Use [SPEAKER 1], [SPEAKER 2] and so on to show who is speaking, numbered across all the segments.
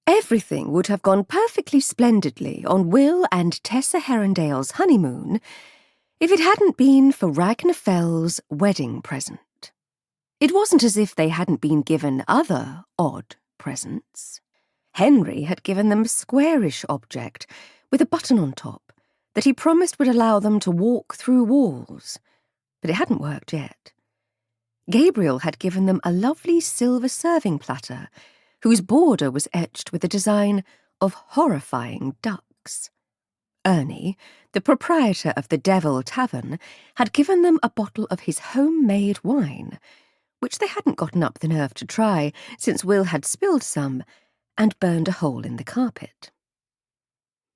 [SPEAKER 1] Everything would have gone perfectly splendidly on Will and Tessa Herondale's honeymoon if it hadn't been for Ragnar Fell's wedding present. It wasn't as if they hadn't been given other odd presents. Henry had given them a squarish object with a button on top that he promised would allow them to walk through walls, but it hadn't worked yet. Gabriel had given them a lovely silver serving platter whose border was etched with a design of horrifying ducks. Ernie, the proprietor of the Devil Tavern, had given them a bottle of his homemade wine, which they hadn't gotten up the nerve to try since Will had spilled some and burned a hole in the carpet.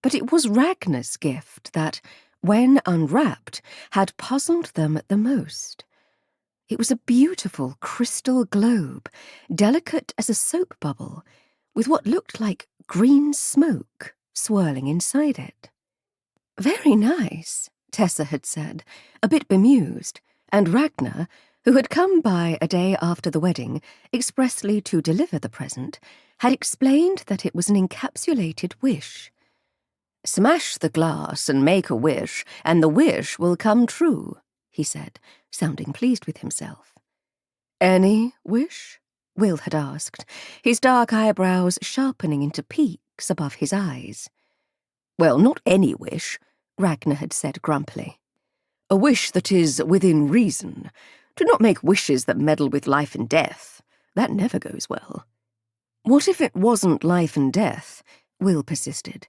[SPEAKER 1] But it was Ragnar's gift that, when unwrapped, had puzzled them the most. It was a beautiful crystal globe, delicate as a soap bubble, with what looked like green smoke swirling inside it. "Very nice," Tessa had said, a bit bemused, and Ragnar, who had come by a day after the wedding expressly to deliver the present, had explained that it was an encapsulated wish. "Smash the glass and make a wish, and the wish will come true," he said, sounding pleased with himself. "Any wish?" Will had asked, his dark eyebrows sharpening into peaks above his eyes. "Well, not any wish," Ragnar had said grumpily. "A wish that is within reason. Do not make wishes that meddle with life and death. That never goes well." "What if it wasn't life and death?" Will persisted.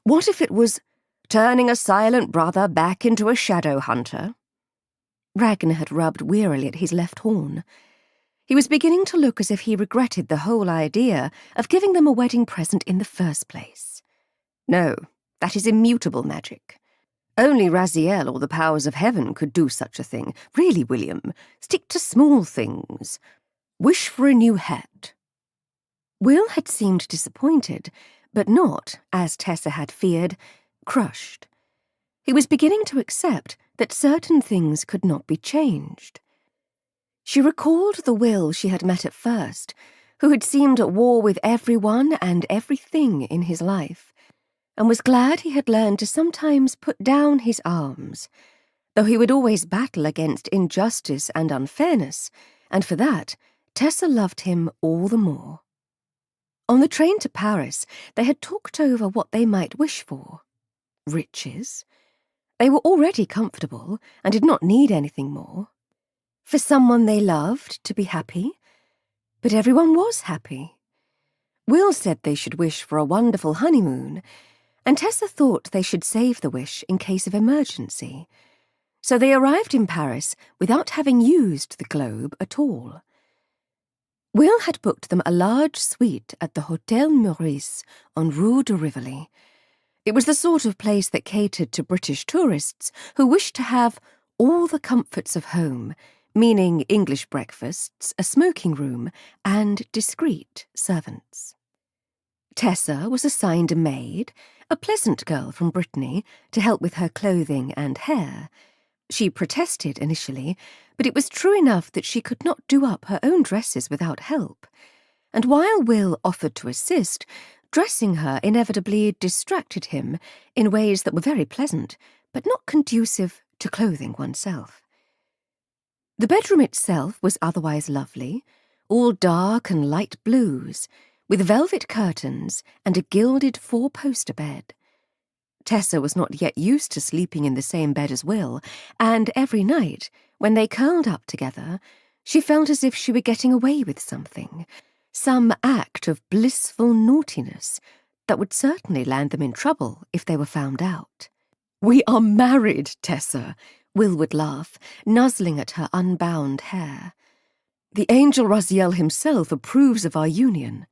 [SPEAKER 1] "What if it was turning a silent brother back into a Shadowhunter?" Ragnar had rubbed wearily at his left horn. He was beginning to look as if he regretted the whole idea of giving them a wedding present in the first place. "No, that is immutable magic. Only Raziel or the powers of heaven could do such a thing. Really, William, stick to small things. Wish for a new hat." Will had seemed disappointed, but not, as Tessa had feared, crushed. He was beginning to accept that certain things could not be changed. She recalled the Will she had met at first, who had seemed at war with everyone and everything in his life, and was glad he had learned to sometimes put down his arms, though he would always battle against injustice and unfairness, and for that, Tessa loved him all the more. On the train to Paris, they had talked over what they might wish for. Riches. They were already comfortable and did not need anything more. For someone they loved to be happy. But everyone was happy. Will said they should wish for a wonderful honeymoon, and Tessa thought they should save the wish in case of emergency. So they arrived in Paris without having used the globe at all. Will had booked them a large suite at the Hôtel Maurice on Rue de Rivoli. It was the sort of place that catered to British tourists who wished to have all the comforts of home, meaning English breakfasts, a smoking room, and discreet servants. Tessa was assigned a maid, a pleasant girl from Brittany, to help with her clothing and hair. She protested initially, but it was true enough that she could not do up her own dresses without help, and while Will offered to assist, dressing her inevitably distracted him in ways that were very pleasant, but not conducive to clothing oneself. The bedroom itself was otherwise lovely, all dark and light blues, with velvet curtains and a gilded four-poster bed. Tessa was not yet used to sleeping in the same bed as Will, and every night, when they curled up together, she felt as if she were getting away with something, some act of blissful naughtiness that would certainly land them in trouble if they were found out. "We are married, Tessa," Will would laugh, nuzzling at her unbound hair. "The angel Raziel himself approves of our union."